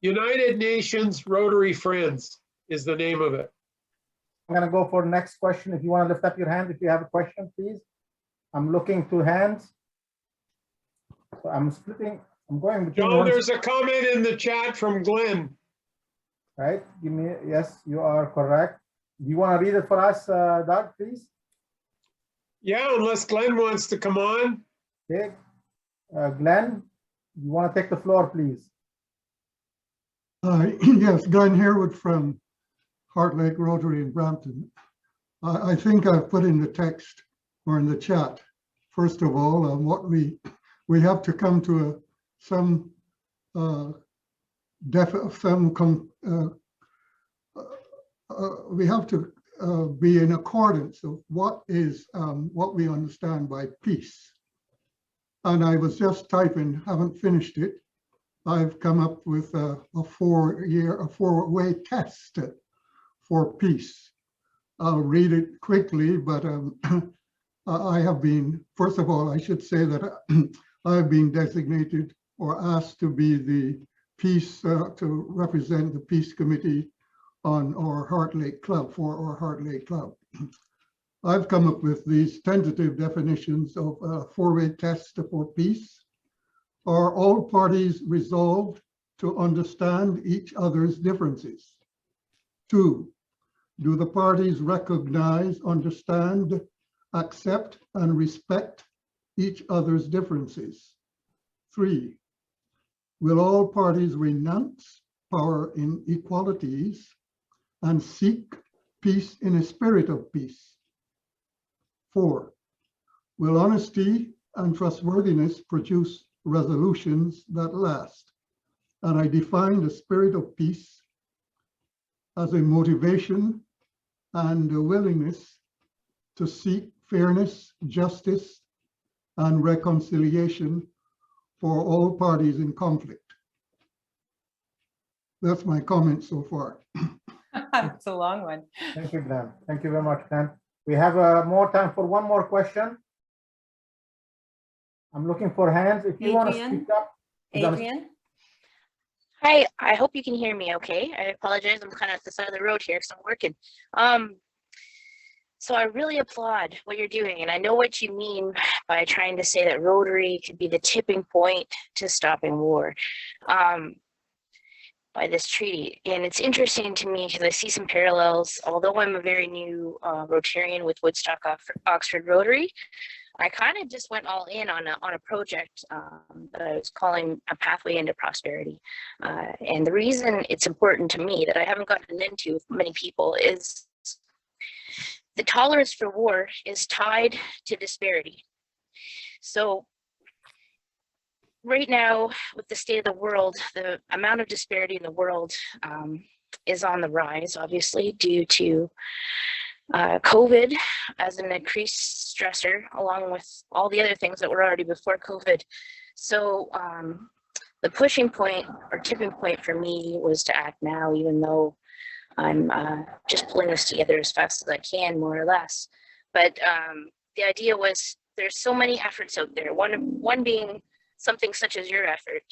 Speaker 8: United Nations Rotary Friends is the name of it.
Speaker 4: I'm gonna go for the next question. If you want to lift up your hand, if you have a question, please. I'm looking to hands. So I'm going between
Speaker 8: John,
Speaker 4: ones,
Speaker 8: there's a comment in the chat from Glenn.
Speaker 4: right? Give me, yes, you are correct. Do you want to read it for us, Doug, please?
Speaker 8: Yeah, unless Glenn wants to come on.
Speaker 4: Okay. Glenn, you want to take the floor, please?
Speaker 9: Yes, Glenn Harewood from Heart Lake Rotary in Brampton. I think I've put in the text or in the chat, first of all, what we have to come to we have to be in accordance of what we understand by peace. And I was just typing, haven't finished it. I've come up with a four-way test for peace. I'll read it quickly, but I have been, first of all, I should say that I have been designated or asked to be the peace, to represent the Peace Committee on our Heart Lake Club, for our Heart Lake Club. I've come up with these tentative definitions of a four-way test for peace. Are all parties resolved to understand each other's differences? 2, do the parties recognize, understand, accept, and respect each other's differences? 3, will all parties renounce power inequalities and seek peace in a spirit of peace? 4, will honesty and trustworthiness produce resolutions that last? And I define the spirit of peace as a motivation and a willingness to seek fairness, justice, and reconciliation for all parties in conflict. That's my comment so far.
Speaker 2: It's a long one.
Speaker 4: Thank you, Glenn. Thank you very much, Glenn. We have more time for one more question. I'm looking for hands. If you want to
Speaker 2: Adrian?
Speaker 4: speak up. you're gonna-
Speaker 2: Adrian?
Speaker 6: Hi, I hope you can hear me okay. I apologize, I'm kind of at the side of the road here because I'm working. So I really applaud what you're doing, and I know what you mean by trying to say that Rotary could be the tipping point to stopping war by this treaty. And it's interesting to me because I see some parallels. Although I'm a very new Rotarian with Woodstock Oxford Rotary, I kind of just went all in on a project that I was calling A Pathway into Prosperity. And the reason it's important to me that I haven't gotten into with many people is the tolerance for war is tied to disparity. So right now, with the state of the world, the amount of disparity in the world is on the rise, obviously, due to COVID as an increased stressor, along with all the other things that were already before COVID. So the pushing point or tipping point for me was to act now, even though I'm just pulling this together as fast as I can, more or less. But the idea was there's so many efforts out there, one being something such as your effort.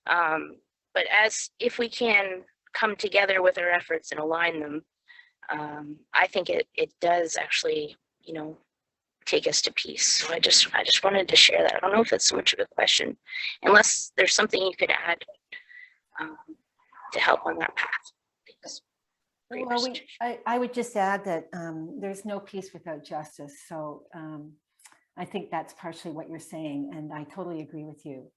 Speaker 6: But if we can come together with our efforts and align them, I think it does actually, take us to peace. So I just wanted to share that. I don't know if that's so much of a question, unless there's something you could add to help on that path. Thanks.
Speaker 2: Well, I would just add that there's no peace without justice. So I think that's partially what you're saying, and I totally agree with you.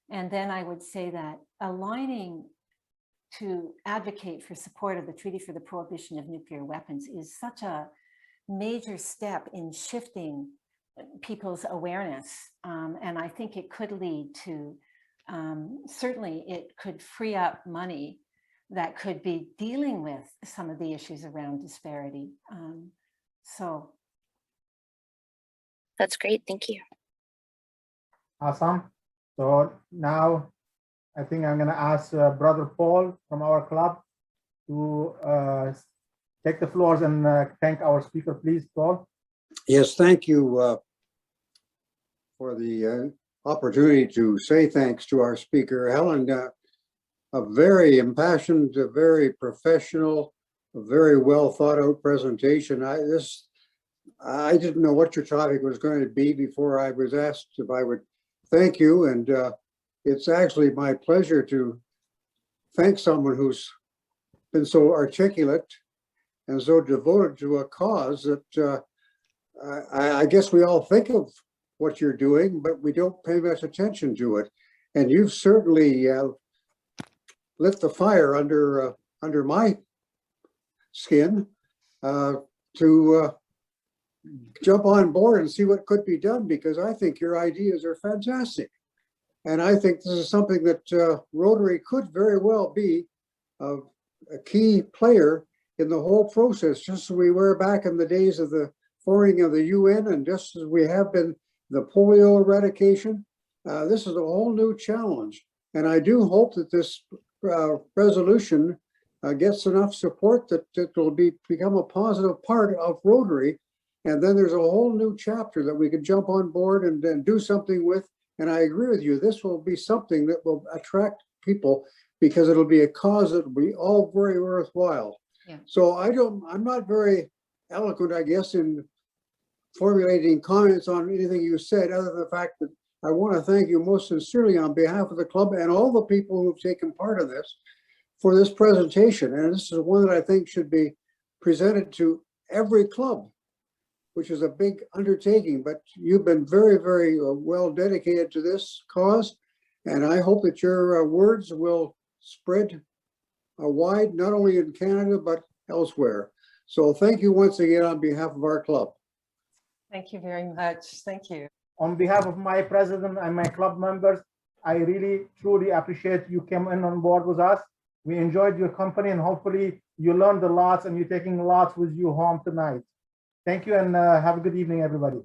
Speaker 2: And then I would say that aligning to advocate for support of the Treaty for the Prohibition of Nuclear Weapons is such a major step in shifting people's awareness. And I think it could lead to, certainly it could free up money that could be dealing with some of the issues around disparity. So.
Speaker 6: That's great, thank you.
Speaker 4: Awesome. So now I think I'm going to ask Brother Paul from our club to take the floors and thank our speaker, please, Paul.
Speaker 10: Yes, thank you for the opportunity to say thanks to our speaker, Helen. A very impassioned, a very professional, a very well thought out presentation. I didn't know what your topic was going to be before I was asked if I would thank you. And it's actually my pleasure to thank someone who's been so articulate and so devoted to a cause that I guess we all think of what you're doing, but we don't pay much attention to it. And you've certainly lit the fire under my skin to jump on board and see what could be done, because I think your ideas are fantastic. And I think this is something that Rotary could very well be a key player in the whole process, just as we were back in the days of the forming of the UN, and just as we have been the polio eradication. This is a whole new challenge. And I do hope that this resolution gets enough support that it will become a positive part of Rotary. And then there's a whole new chapter that we can jump on board and do something with. And I agree with you, this will be something that will attract people because it'll be a cause that will be all very worthwhile.
Speaker 2: Yeah.
Speaker 10: So I'm not very eloquent, I guess, in formulating comments on anything you said, other than the fact that I want to thank you most sincerely on behalf of the club and all the people who've taken part of this for this presentation. And this is one that I think should be presented to every club, which is a big undertaking, but you've been very, very well dedicated to this cause. And I hope that your words will spread wide, not only in Canada, but elsewhere. So thank you once again on behalf of our club.
Speaker 2: Thank you very much. Thank you.
Speaker 4: On behalf of my president and my club members, I really, truly appreciate you came in on board with us. We enjoyed your company, and hopefully you learned a lot and you're taking lots with you home tonight. Thank you, and have a good evening, everybody.